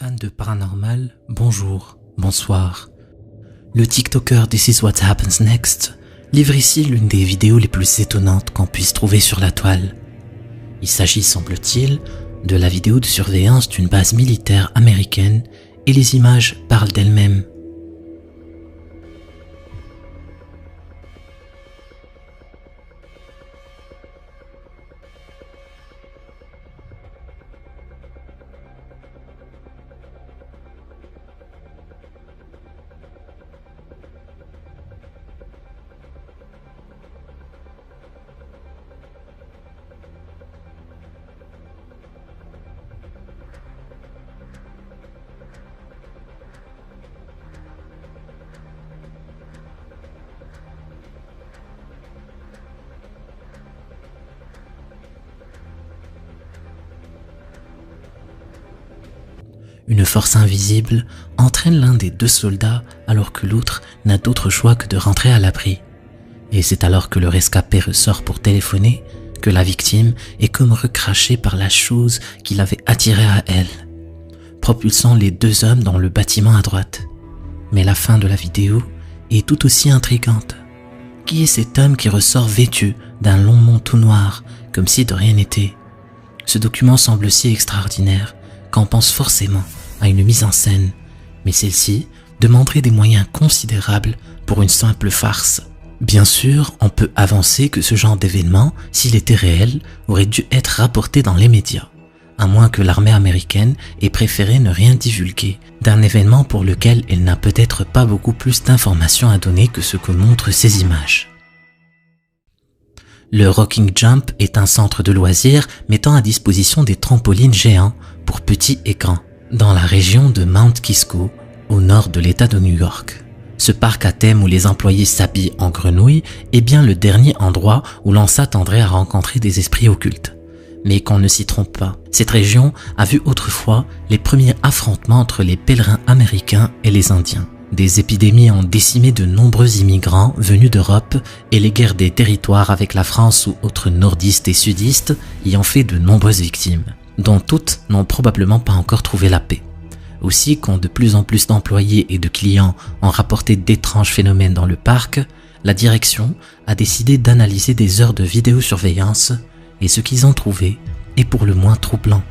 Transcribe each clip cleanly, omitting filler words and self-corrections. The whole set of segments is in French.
Fans de paranormal, bonjour, bonsoir. Le TikToker This Is What Happens Next livre ici l'une des vidéos les plus étonnantes qu'on puisse trouver sur la toile. Il s'agit, semble-t-il, de la vidéo de surveillance d'une base militaire américaine et les images parlent d'elles-mêmes. Une force invisible entraîne l'un des deux soldats alors que l'autre n'a d'autre choix que de rentrer à l'abri. Et c'est alors que le rescapé ressort pour téléphoner que la victime est comme recrachée par la chose qui l'avait attirée à elle, propulsant les deux hommes dans le bâtiment à droite. Mais la fin de la vidéo est tout aussi intrigante. Qui est cet homme qui ressort vêtu d'un long manteau noir, comme si de rien n'était? Ce document semble si extraordinaire qu'on pense forcément à une mise en scène, mais celle-ci demanderait des moyens considérables pour une simple farce. Bien sûr, on peut avancer que ce genre d'événement, s'il était réel, aurait dû être rapporté dans les médias, à moins que l'armée américaine ait préféré ne rien divulguer d'un événement pour lequel elle n'a peut-être pas beaucoup plus d'informations à donner que ce que montrent ces images. Le Rocking Jump est un centre de loisirs mettant à disposition des trampolines géants pour petits écrans dans la région de Mount Kisco, au nord de l'État de New York. Ce parc à thème où les employés s'habillent en grenouilles est bien le dernier endroit où l'on s'attendrait à rencontrer des esprits occultes. Mais qu'on ne s'y trompe pas, cette région a vu autrefois les premiers affrontements entre les pèlerins américains et les Indiens. Des épidémies ont décimé de nombreux immigrants venus d'Europe et les guerres des territoires avec la France ou autres nordistes et sudistes y ont fait de nombreuses victimes, dont toutes n'ont probablement pas encore trouvé la paix. Aussi, quand de plus en plus d'employés et de clients ont rapporté d'étranges phénomènes dans le parc, la direction a décidé d'analyser des heures de vidéosurveillance et ce qu'ils ont trouvé est pour le moins troublant.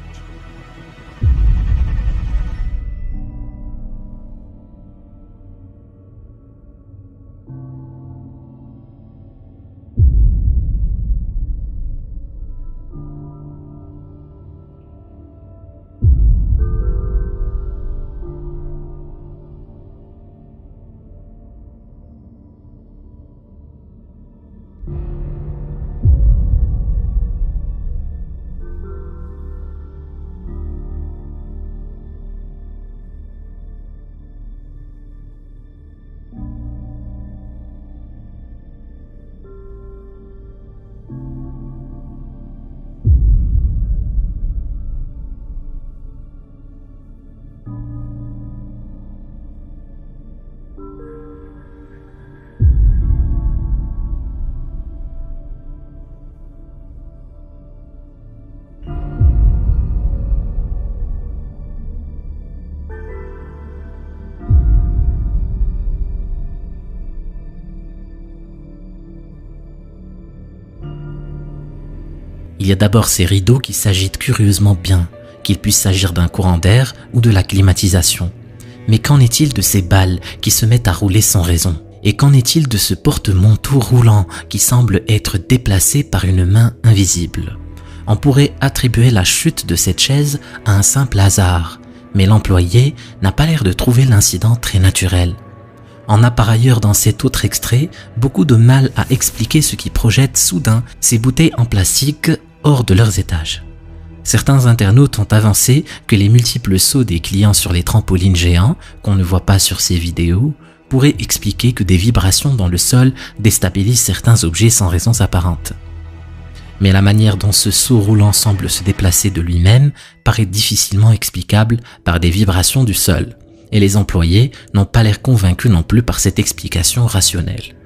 Il y a d'abord ces rideaux qui s'agitent curieusement bien, qu'il puisse s'agir d'un courant d'air ou de la climatisation. Mais qu'en est-il de ces balles qui se mettent à rouler sans raison? Et qu'en est-il de ce porte-manteau roulant qui semble être déplacé par une main invisible? On pourrait attribuer la chute de cette chaise à un simple hasard, mais l'employé n'a pas l'air de trouver l'incident très naturel. On a par ailleurs dans cet autre extrait beaucoup de mal à expliquer ce qui projette soudain ces bouteilles en plastique hors de leurs étages. Certains internautes ont avancé que les multiples sauts des clients sur les trampolines géants, qu'on ne voit pas sur ces vidéos, pourraient expliquer que des vibrations dans le sol déstabilisent certains objets sans raisons apparentes. Mais la manière dont ce saut roulant semble se déplacer de lui-même paraît difficilement explicable par des vibrations du sol, et les employés n'ont pas l'air convaincus non plus par cette explication rationnelle.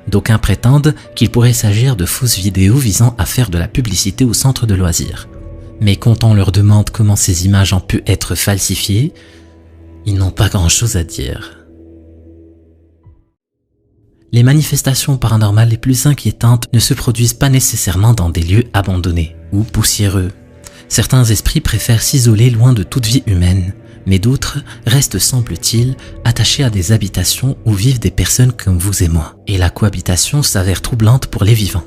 D'aucuns prétendent qu'il pourrait s'agir de fausses vidéos visant à faire de la publicité au centre de loisirs. Mais quand on leur demande comment ces images ont pu être falsifiées, ils n'ont pas grand-chose à dire. Les manifestations paranormales les plus inquiétantes ne se produisent pas nécessairement dans des lieux abandonnés ou poussiéreux. Certains esprits préfèrent s'isoler loin de toute vie humaine, mais d'autres restent, semble-t-il, attachés à des habitations où vivent des personnes comme vous et moi. Et la cohabitation s'avère troublante pour les vivants.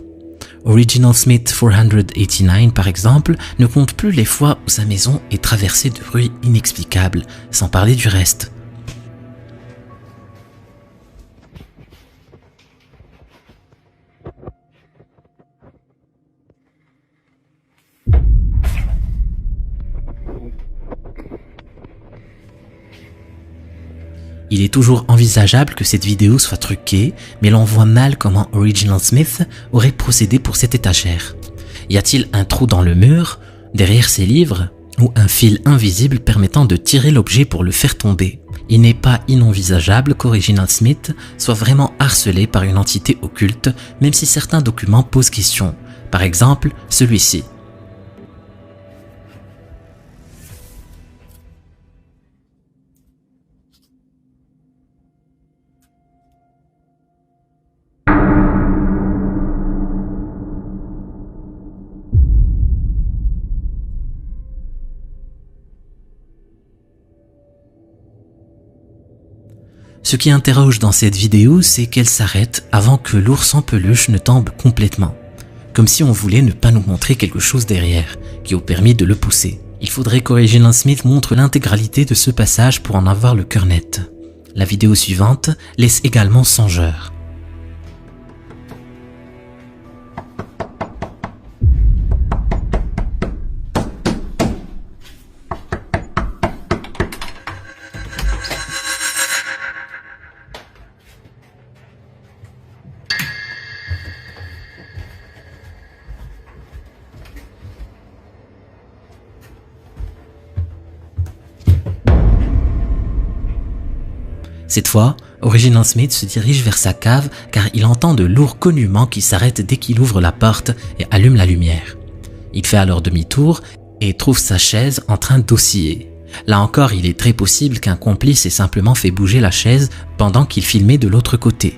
Original Smith 489, par exemple, ne compte plus les fois où sa maison est traversée de bruits inexplicables, sans parler du reste. Il est toujours envisageable que cette vidéo soit truquée, mais l'on voit mal comment Original Smith aurait procédé pour cette étagère. Y a-t-il un trou dans le mur, derrière ses livres, ou un fil invisible permettant de tirer l'objet pour le faire tomber? Il n'est pas inenvisageable qu'Original Smith soit vraiment harcelé par une entité occulte, même si certains documents posent question. Par exemple, celui-ci. Ce qui interroge dans cette vidéo, c'est qu'elle s'arrête avant que l'ours en peluche ne tombe complètement. Comme si on voulait ne pas nous montrer quelque chose derrière, qui aurait permis de le pousser. Il faudrait qu'Original Smith montre l'intégralité de ce passage pour en avoir le cœur net. La vidéo suivante laisse également songeur. Cette fois, Original Smith se dirige vers sa cave car il entend de lourds cognements qui s'arrêtent dès qu'il ouvre la porte et allume la lumière. Il fait alors demi-tour et trouve sa chaise en train d'osciller. Là encore, il est très possible qu'un complice ait simplement fait bouger la chaise pendant qu'il filmait de l'autre côté.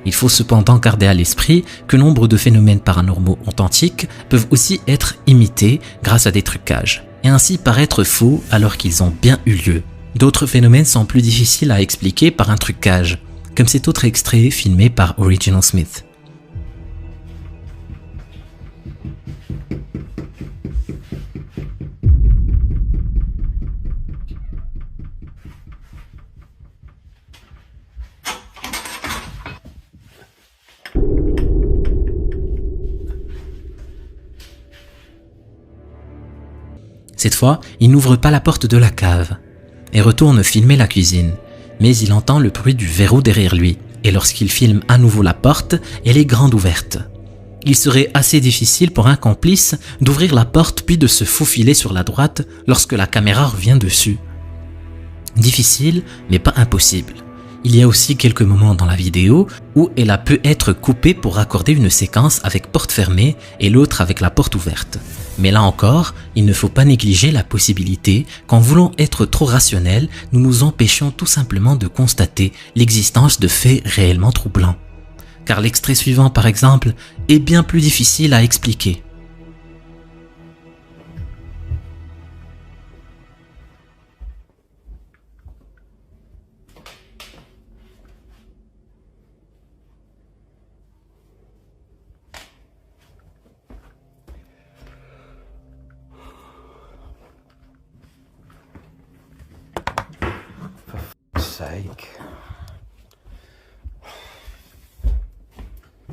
Il faut cependant garder à l'esprit que nombre de phénomènes paranormaux authentiques peuvent aussi être imités grâce à des trucages, et ainsi paraître faux alors qu'ils ont bien eu lieu. D'autres phénomènes sont plus difficiles à expliquer par un trucage, comme cet autre extrait filmé par Original Smith. Cette fois, il n'ouvre pas la porte de la cave et retourne filmer la cuisine, mais il entend le bruit du verrou derrière lui, et lorsqu'il filme à nouveau la porte, elle est grande ouverte. Il serait assez difficile pour un complice d'ouvrir la porte puis de se faufiler sur la droite lorsque la caméra revient dessus. Difficile, mais pas impossible. Il y a aussi quelques moments dans la vidéo où elle a pu être coupée pour raccorder une séquence avec porte fermée et l'autre avec la porte ouverte. Mais là encore, il ne faut pas négliger la possibilité qu'en voulant être trop rationnel, nous nous empêchions tout simplement de constater l'existence de faits réellement troublants. Car l'extrait suivant, par exemple, est bien plus difficile à expliquer. Sake.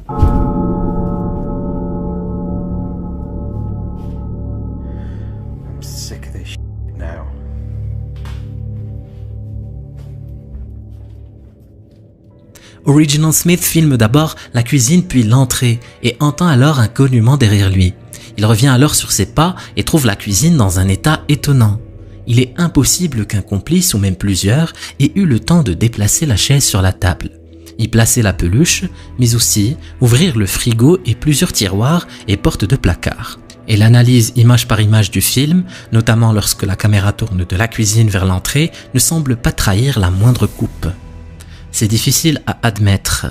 I'm sick of this shit now. Original Smith filme d'abord la cuisine puis l'entrée et entend alors un cognement derrière lui. Il revient alors sur ses pas et trouve la cuisine dans un état étonnant. Il est impossible qu'un complice ou même plusieurs ait eu le temps de déplacer la chaise sur la table, y placer la peluche, mais aussi ouvrir le frigo et plusieurs tiroirs et portes de placard. Et l'analyse image par image du film, notamment lorsque la caméra tourne de la cuisine vers l'entrée, ne semble pas trahir la moindre coupe. C'est difficile à admettre,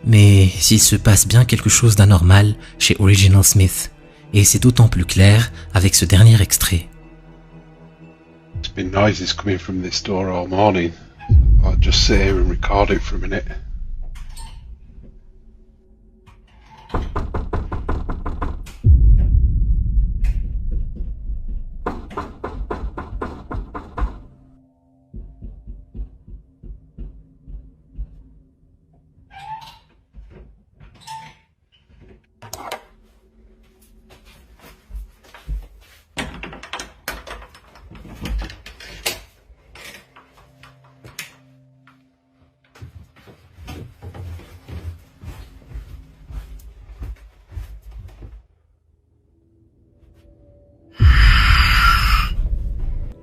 mais s'il se passe bien quelque chose d'anormal chez Original Smith, et c'est d'autant plus clair avec ce dernier extrait. There's been noises coming from this door all morning. I'll just sit here and record it for a minute.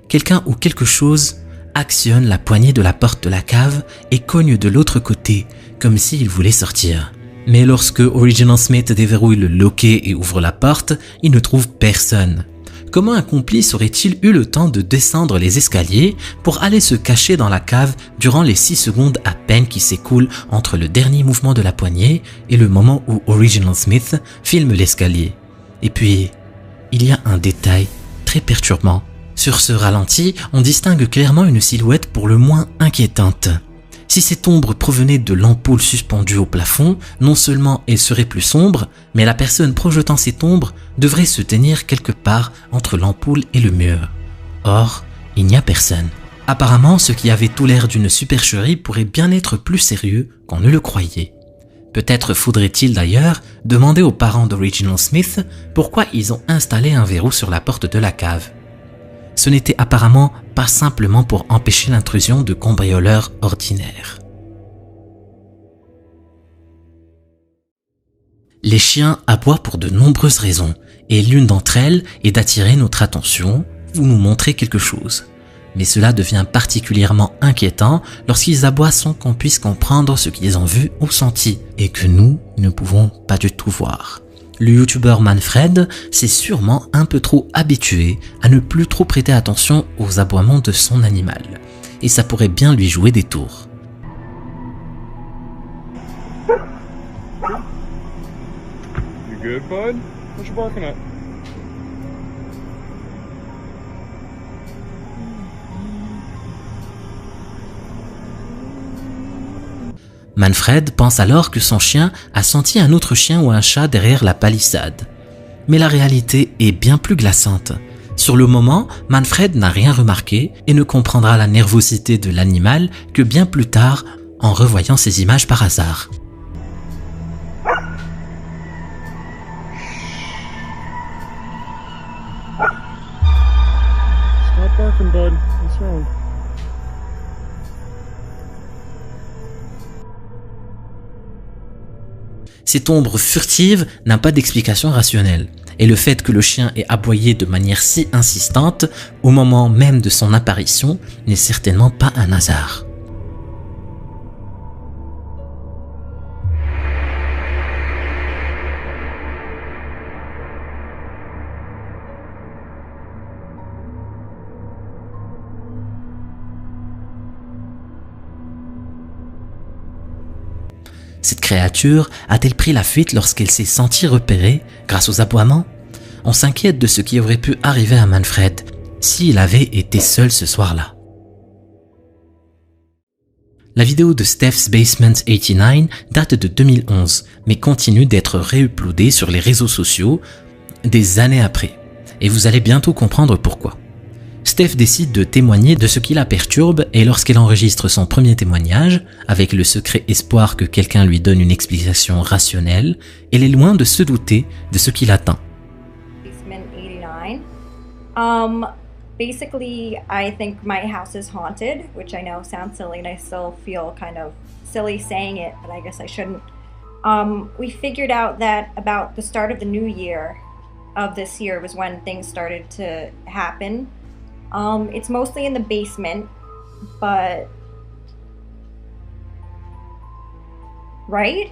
Quelqu'un ou quelque chose actionne la poignée de la porte de la cave et cogne de l'autre côté, comme s'il voulait sortir. Mais lorsque Original Smith déverrouille le loquet et ouvre la porte, il ne trouve personne. Comment un complice aurait-il eu le temps de descendre les escaliers pour aller se cacher dans la cave durant les 6 secondes à peine qui s'écoulent entre le dernier mouvement de la poignée et le moment où Original Smith filme l'escalier? Et puis, il y a un détail très perturbant. Sur ce ralenti, on distingue clairement une silhouette pour le moins inquiétante. Si cette ombre provenait de l'ampoule suspendue au plafond, non seulement elle serait plus sombre, mais la personne projetant cette ombre devrait se tenir quelque part entre l'ampoule et le mur. Or, il n'y a personne. Apparemment, ce qui avait tout l'air d'une supercherie pourrait bien être plus sérieux qu'on ne le croyait. Peut-être faudrait-il d'ailleurs demander aux parents d'Original Smith pourquoi ils ont installé un verrou sur la porte de la cave. Ce n'était apparemment pas simplement pour empêcher l'intrusion de cambrioleurs ordinaires. Les chiens aboient pour de nombreuses raisons, et l'une d'entre elles est d'attirer notre attention ou nous montrer quelque chose. Mais cela devient particulièrement inquiétant lorsqu'ils aboient sans qu'on puisse comprendre ce qu'ils ont vu ou senti, et que nous ne pouvons pas du tout voir. Le youtubeur Manfred s'est sûrement un peu trop habitué à ne plus trop prêter attention aux aboiements de son animal, et ça pourrait bien lui jouer des tours. You good, bud? What you barking at? Manfred pense alors que son chien a senti un autre chien ou un chat derrière la palissade. Mais la réalité est bien plus glaçante. Sur le moment, Manfred n'a rien remarqué et ne comprendra la nervosité de l'animal que bien plus tard en revoyant ces images par hasard. Stop barking, bud. What's wrong? Cette ombre furtive n'a pas d'explication rationnelle, et le fait que le chien ait aboyé de manière si insistante au moment même de son apparition n'est certainement pas un hasard. Cette créature a-t-elle pris la fuite lorsqu'elle s'est sentie repérée grâce aux aboiements? On s'inquiète de ce qui aurait pu arriver à Manfred s'il avait été seul ce soir-là. La vidéo de Steph's Basement 89 date de 2011, mais continue d'être réuploadée sur les réseaux sociaux des années après. Et vous allez bientôt comprendre pourquoi. Steph décide de témoigner de ce qui la perturbe et lorsqu'elle enregistre son premier témoignage, avec le secret espoir que quelqu'un lui donne une explication rationnelle, elle est loin de se douter de ce qui l'attend. Basement 89. Basically, I think my house is haunted, which I know sounds silly and I still feel kind of silly saying it, but I guess I shouldn't. We figured out that about the start of the new year of this year was when things started to happen. It's mostly in the basement, but... Right?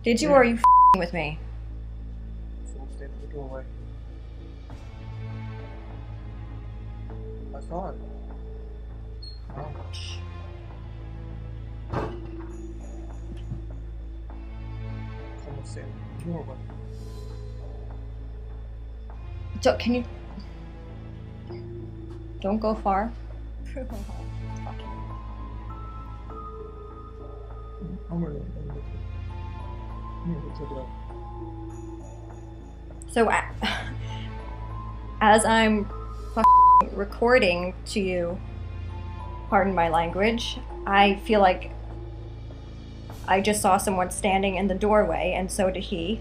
Did you or are you f***ing with me? Someone standing in the doorway. I saw it. Oh. Someone standing in the doorway. Can you... Don't go far. I'm gonna check it out. So, as I'm recording to you, pardon my language, I feel like I just saw someone standing in the doorway, and so did he.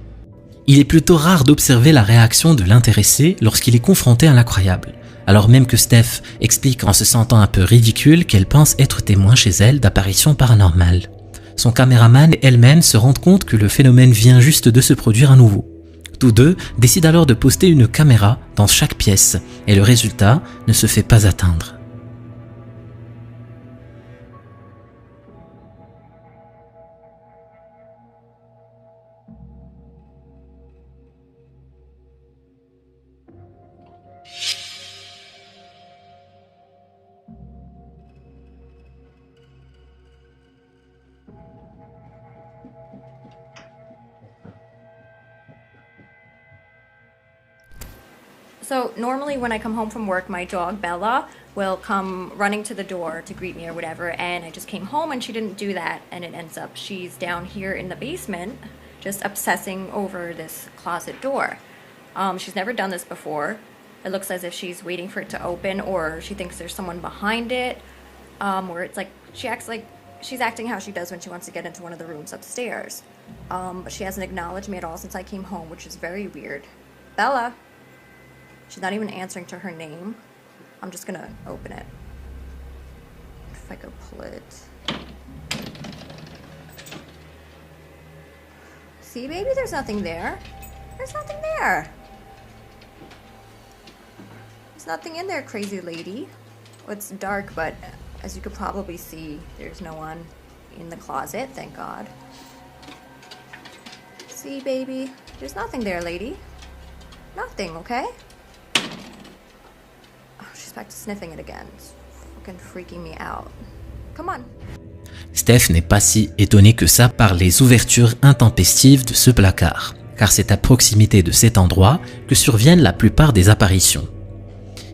Il est plutôt rare d'observer la réaction de l'intéressé lorsqu'il est confronté à l'incroyable, alors même que Steph explique en se sentant un peu ridicule qu'elle pense être témoin chez elle d'apparitions paranormales. Son caméraman et elle-même se rendent compte que le phénomène vient juste de se produire à nouveau. Tous deux décident alors de poster une caméra dans chaque pièce et le résultat ne se fait pas atteindre. So normally when I come home from work, my dog Bella will come running to the door to greet me or whatever, and I just came home and she didn't do that, and it ends up she's down here in the basement just obsessing over this closet door. She's never done this before. It looks as if she's waiting for it to open, or she thinks there's someone behind it, or it's like she acts like she's acting how she does when she wants to get into one of the rooms upstairs. But she hasn't acknowledged me at all since I came home, which is very weird. Bella! She's not even answering to her name. I'm just gonna open it. If I go pull it. See, baby, there's nothing there. There's nothing there. There's nothing in there, crazy lady. Well, it's dark, but as you could probably see, there's no one in the closet, thank God. See, baby, there's nothing there, lady. Nothing, okay? Back to sniffing it again. It's fucking freaking me out. Come on. Steph n'est pas si étonnée que ça par les ouvertures intempestives de ce placard, car c'est à proximité de cet endroit que surviennent la plupart des apparitions.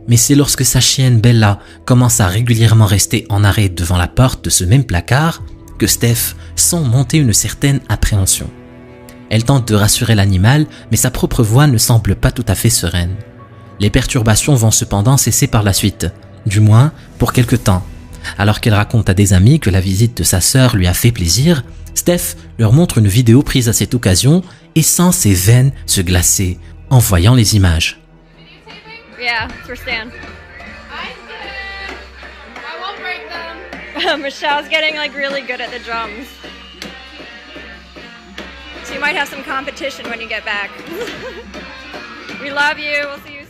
Mais c'est lorsque sa chienne Bella commence à régulièrement rester en arrêt devant la porte de ce même placard que Steph sent monter une certaine appréhension. Elle tente de rassurer l'animal, mais sa propre voix ne semble pas tout à fait sereine. Les perturbations vont cependant cesser par la suite, du moins pour quelque temps. Alors qu'elle raconte à des amis que la visite de sa sœur lui a fait plaisir, Steph leur montre une vidéo prise à cette occasion et sent ses veines se glacer en voyant les images. Yeah, for Stan. I won't break them. Michelle's getting like really good at the drums. So you might have some competition when you get back. We love you. We'll see you.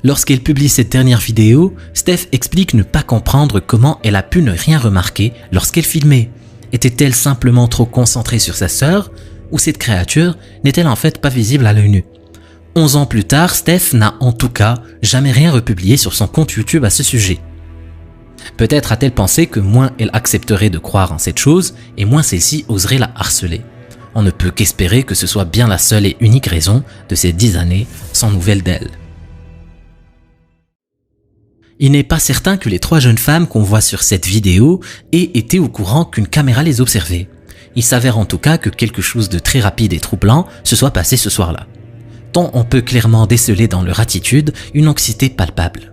Lorsqu'elle publie cette dernière vidéo, Steph explique ne pas comprendre comment elle a pu ne rien remarquer lorsqu'elle filmait. Était-elle simplement trop concentrée sur sa sœur, ou cette créature n'est-elle en fait pas visible à l'œil nu? 11 ans plus tard, Steph n'a en tout cas jamais rien republié sur son compte YouTube à ce sujet. Peut-être a-t-elle pensé que moins elle accepterait de croire en cette chose, et moins celle-ci oserait la harceler. On ne peut qu'espérer que ce soit bien la seule et unique raison de ces 10 années sans nouvelles d'elle. Il n'est pas certain que les 3 jeunes femmes qu'on voit sur cette vidéo aient été au courant qu'une caméra les observait. Il s'avère en tout cas que quelque chose de très rapide et troublant se soit passé ce soir-là. Tant on peut clairement déceler dans leur attitude une anxiété palpable.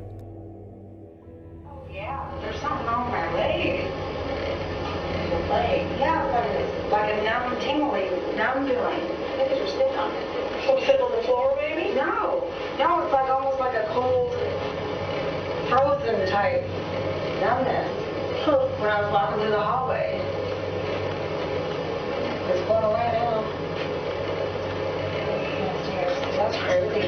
Frozen type numbness when I was walking through the hallway. It's going away now. That's crazy.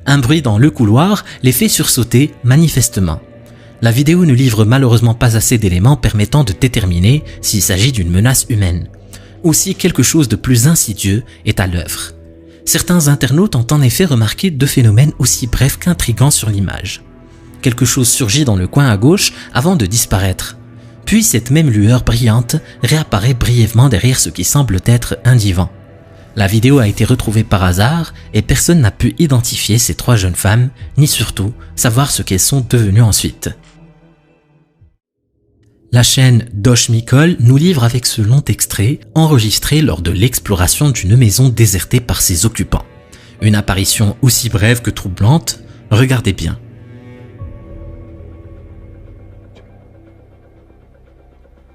Un bruit dans le couloir les fait sursauter manifestement. La vidéo ne livre malheureusement pas assez d'éléments permettant de déterminer s'il s'agit d'une menace humaine, ou si quelque chose de plus insidieux est à l'œuvre. Certains internautes ont en effet remarqué deux phénomènes aussi brefs qu'intrigants sur l'image. Quelque chose surgit dans le coin à gauche avant de disparaître. Puis cette même lueur brillante réapparaît brièvement derrière ce qui semble être un divan. La vidéo a été retrouvée par hasard et personne n'a pu identifier ces trois jeunes femmes, ni surtout savoir ce qu'elles sont devenues ensuite. La chaîne Dosh Mikol nous livre avec ce long extrait enregistré lors de l'exploration d'une maison désertée par ses occupants. Une apparition aussi brève que troublante, regardez bien.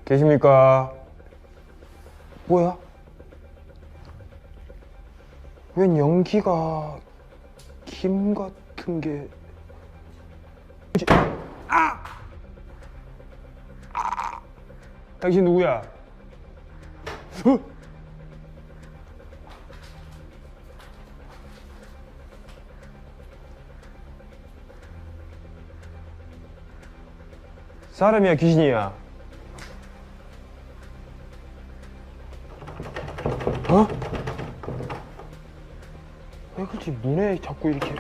계십니까? 뭐야? 웬 연기가 김 같은 게... 아! 아! 당신 누구야? 사람이야 귀신이야? 어? 왜 그렇지 문에 자꾸 이렇게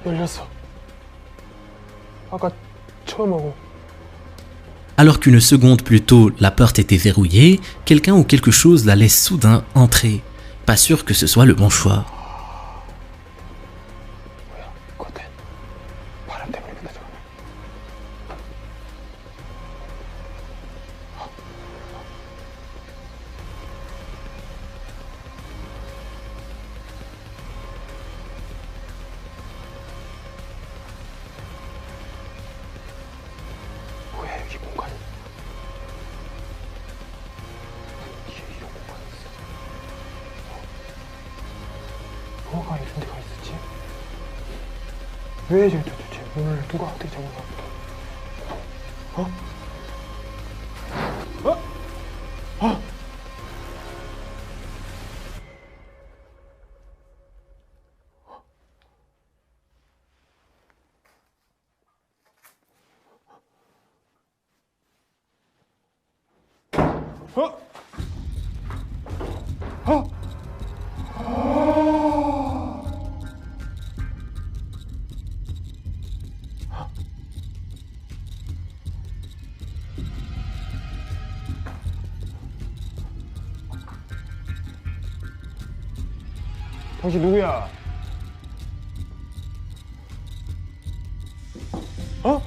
열렸어. 아까 처음 오고. Alors qu'une seconde plus tôt, la porte était verrouillée, quelqu'un ou quelque chose la laisse soudain entrer. Pas sûr que ce soit le bon choix. 뭐가 이런 데가 있었지? 왜 저기 도대체 문을 누가 어떻게 잡은 거야? 어? 어? 어? 어? 당신 누구야? 어?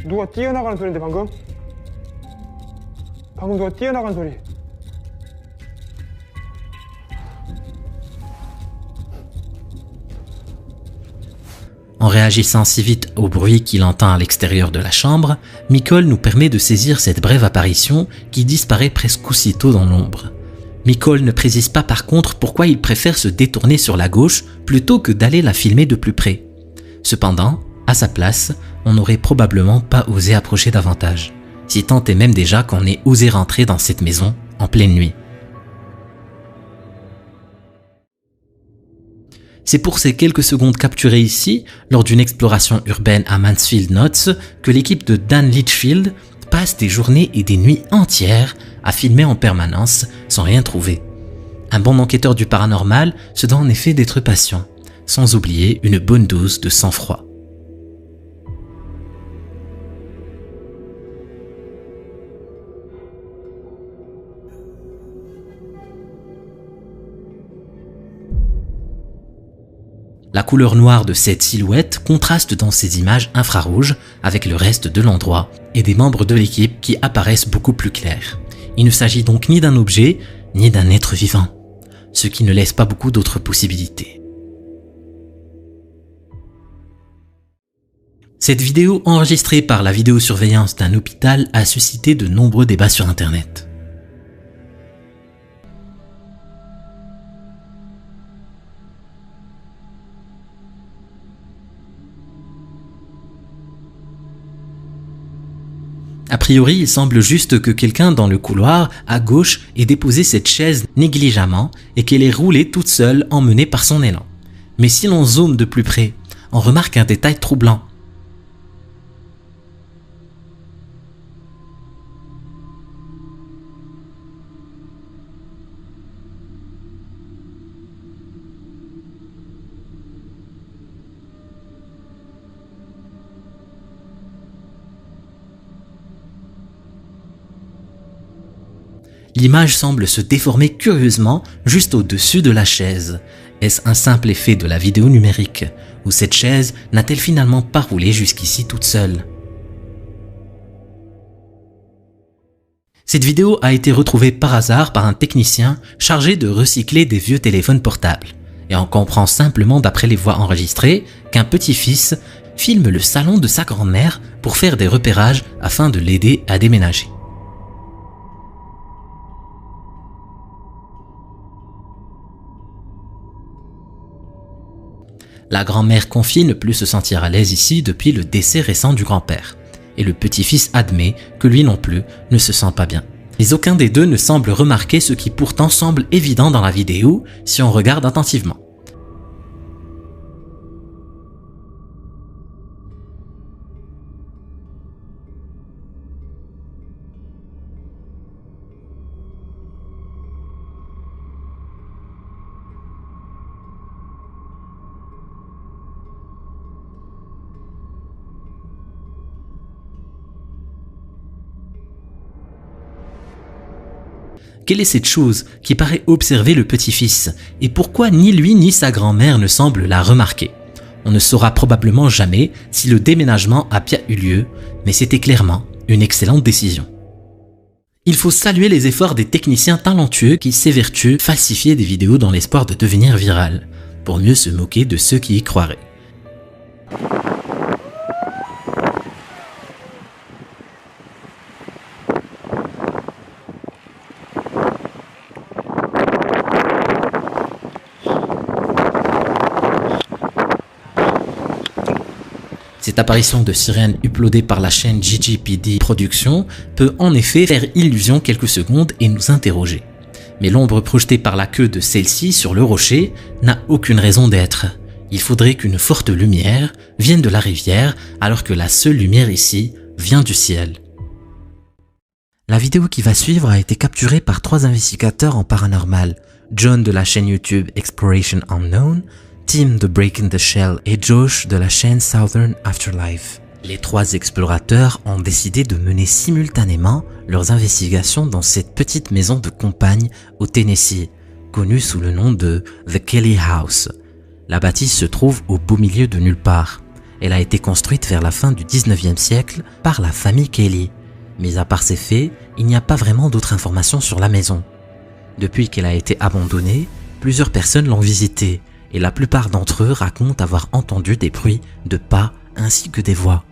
누가 뛰어나가는 소리인데 방금? 방금 누가 뛰어나간 소리. En réagissant si vite au bruit qu'il entend à l'extérieur de la chambre, Mikol nous permet de saisir cette brève apparition qui disparaît presque aussitôt dans l'ombre. Mikol ne précise pas par contre pourquoi il préfère se détourner sur la gauche plutôt que d'aller la filmer de plus près. Cependant, à sa place, on n'aurait probablement pas osé approcher davantage, si tant est même déjà qu'on ait osé rentrer dans cette maison en pleine nuit. C'est pour ces quelques secondes capturées ici, lors d'une exploration urbaine à Mansfield Notts, que l'équipe de Dan Litchfield passe des journées et des nuits entières à filmer en permanence sans rien trouver. Un bon enquêteur du paranormal se doit en effet d'être patient, sans oublier une bonne dose de sang-froid. La couleur noire de cette silhouette contraste dans ces images infrarouges avec le reste de l'endroit et des membres de l'équipe qui apparaissent beaucoup plus clairs. Il ne s'agit donc ni d'un objet, ni d'un être vivant, ce qui ne laisse pas beaucoup d'autres possibilités. Cette vidéo enregistrée par la vidéosurveillance d'un hôpital a suscité de nombreux débats sur Internet. A priori, il semble juste que quelqu'un dans le couloir, à gauche, ait déposé cette chaise négligemment et qu'elle est roulée toute seule, emmenée par son élan. Mais si l'on zoome de plus près, on remarque un détail troublant. L'image semble se déformer curieusement juste au-dessus de la chaise. Est-ce un simple effet de la vidéo numérique? Ou cette chaise n'a-t-elle finalement pas roulé jusqu'ici toute seule? Cette vidéo a été retrouvée par hasard par un technicien chargé de recycler des vieux téléphones portables. Et on comprend simplement d'après les voix enregistrées qu'un petit-fils filme le salon de sa grand-mère pour faire des repérages afin de l'aider à déménager. La grand-mère confie ne plus se sentir à l'aise ici depuis le décès récent du grand-père. Et le petit-fils admet que lui non plus ne se sent pas bien. Mais aucun des deux ne semble remarquer ce qui pourtant semble évident dans la vidéo si on regarde attentivement. Quelle est cette chose qui paraît observer le petit-fils et pourquoi ni lui ni sa grand-mère ne semblent la remarquer? On ne saura probablement jamais si le déménagement a bien eu lieu, mais c'était clairement une excellente décision. Il faut saluer les efforts des techniciens talentueux qui s'évertuent falsifier des vidéos dans l'espoir de devenir virales, pour mieux se moquer de ceux qui y croiraient. Cette apparition de sirène uploadée par la chaîne GGPD Productions peut en effet faire illusion quelques secondes et nous interroger. Mais l'ombre projetée par la queue de celle-ci sur le rocher n'a aucune raison d'être. Il faudrait qu'une forte lumière vienne de la rivière alors que la seule lumière ici vient du ciel. La vidéo qui va suivre a été capturée par 3 investigateurs en paranormal, John de la chaîne YouTube Exploration Unknown, Tim de Breaking the Shell et Josh de la chaîne Southern Afterlife. Les 3 explorateurs ont décidé de mener simultanément leurs investigations dans cette petite maison de campagne au Tennessee, connue sous le nom de The Kelly House. La bâtisse se trouve au beau milieu de nulle part. Elle a été construite vers la fin du 19e siècle par la famille Kelly. Mais à part ces faits, il n'y a pas vraiment d'autres informations sur la maison. Depuis qu'elle a été abandonnée, plusieurs personnes l'ont visitée. Et la plupart d'entre eux racontent avoir entendu des bruits de pas ainsi que des voix.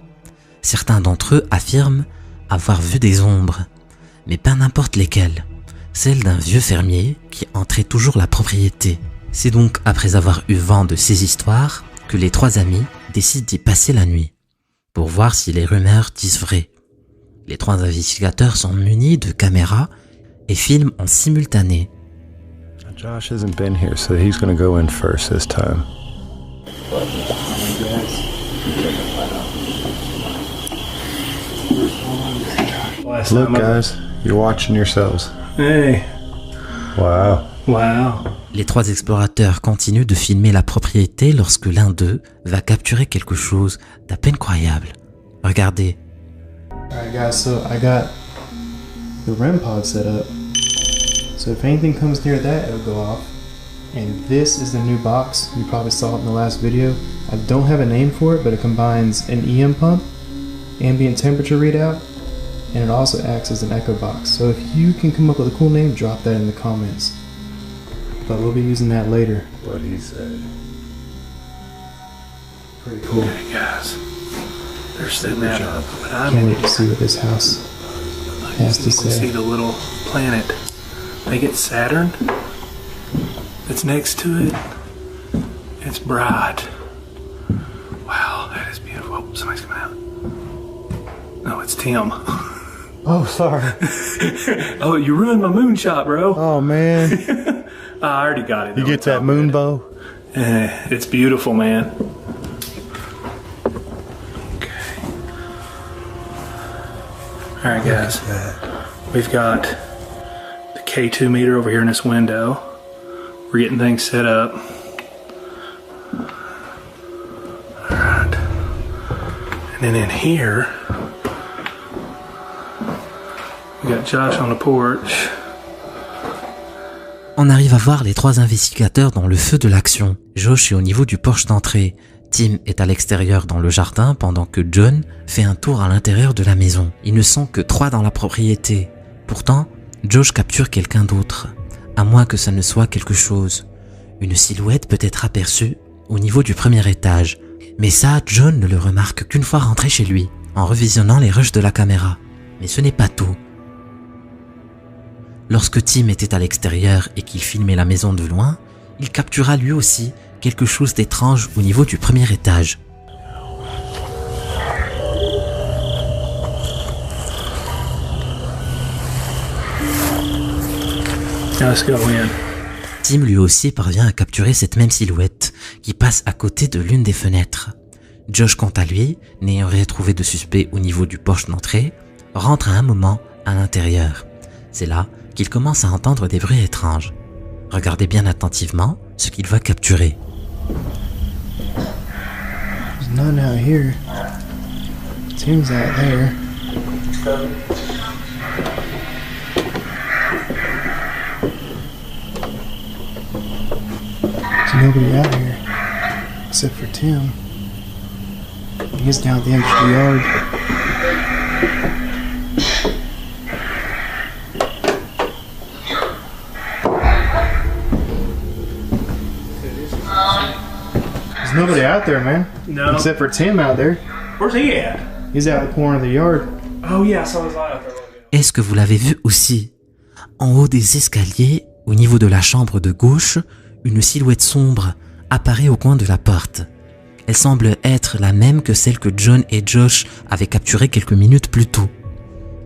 Certains d'entre eux affirment avoir vu des ombres, mais pas n'importe lesquelles, celle d'un vieux fermier qui entrait toujours la propriété. C'est donc après avoir eu vent de ces histoires que les 3 amis décident d'y passer la nuit, pour voir si les rumeurs disent vrai. Les 3 investigateurs sont munis de caméras et filment en simultané. Josh hasn't been here, so he's gonna go in first this time. Look, guys, you're watching yourselves. Hey. Wow. Wow. Les 3 explorateurs continuent de filmer la propriété lorsque l'un d'eux va capturer quelque chose d'à peine croyable. Regardez. Alright guys, so I got the REM pod set up. So if anything comes near that, it'll go off. And this is the new box. You probably saw it in the last video. I don't have a name for it, but it combines an EM pump, ambient temperature readout, and it also acts as an echo box. So if you can come up with a cool name, drop that in the comments. But we'll be using that later. What he said. Pretty cool. Hey guys, they're setting that up. But Can't wait to see what this house has to you can see say. the little planet. They get Saturn. It's next to it. It's bright. Wow, that is beautiful. Oh, somebody's coming out. No, it's Tim. Oh, sorry. Oh, you ruined my moonshot, bro. Oh, man. I already got it. You get that moon bow? It's beautiful, man. Okay. All right, guys. We've got the K2 meter over here in this window. We're getting things set up. All right. And then in here, we got Josh on the porch. On arrive à voir les trois investigateurs dans le feu de l'action. Josh est au niveau du porche d'entrée. Tim est à l'extérieur dans le jardin pendant que John fait un tour à l'intérieur de la maison. Ils ne sont que 3 dans la propriété. Pourtant, Josh capture quelqu'un d'autre. À moins que ça ne soit quelque chose. Une silhouette peut être aperçue au niveau du premier étage. Mais ça, John ne le remarque qu'une fois rentré chez lui, en revisionnant les rushs de la caméra. Mais ce n'est pas tout. Lorsque Tim était à l'extérieur et qu'il filmait la maison de loin, il captura lui aussi quelque chose d'étrange au niveau du premier étage. Let's go in. Tim lui aussi parvient à capturer cette même silhouette qui passe à côté de l'une des fenêtres. Josh, quant à lui, n'ayant rien trouvé de suspect au niveau du porche d'entrée, rentre à un moment à l'intérieur. C'est là qu'il commence à entendre des bruits étranges. Regardez bien attentivement ce qu'il va capturer. There's none out here. Tim's out there. There's nobody out here except for Tim. He's down at the end of the yard. There's nobody out there, man. No. Except for Tim out there. Where's he at? He's out in the corner of the yard. Oh yeah, I saw his eye out there. Est-ce que vous l'avez vu aussi? En haut des escaliers, au niveau de la chambre de gauche, une silhouette sombre apparaît au coin de la porte. Elle semble être la même que celle que John et Josh avaient capturée quelques minutes plus tôt.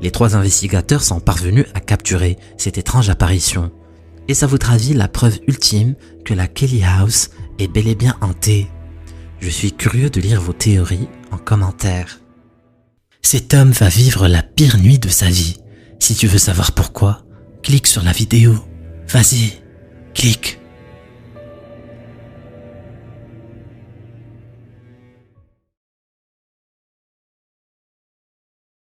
Les 3 investigateurs sont parvenus à capturer cette étrange apparition. Est-ce à votre avis la preuve ultime que la Kelly House est bel et bien hantée? Je suis curieux de lire vos théories en commentaire. Cet homme va vivre la pire nuit de sa vie. Si tu veux savoir pourquoi, clique sur la vidéo. Vas-y, clique.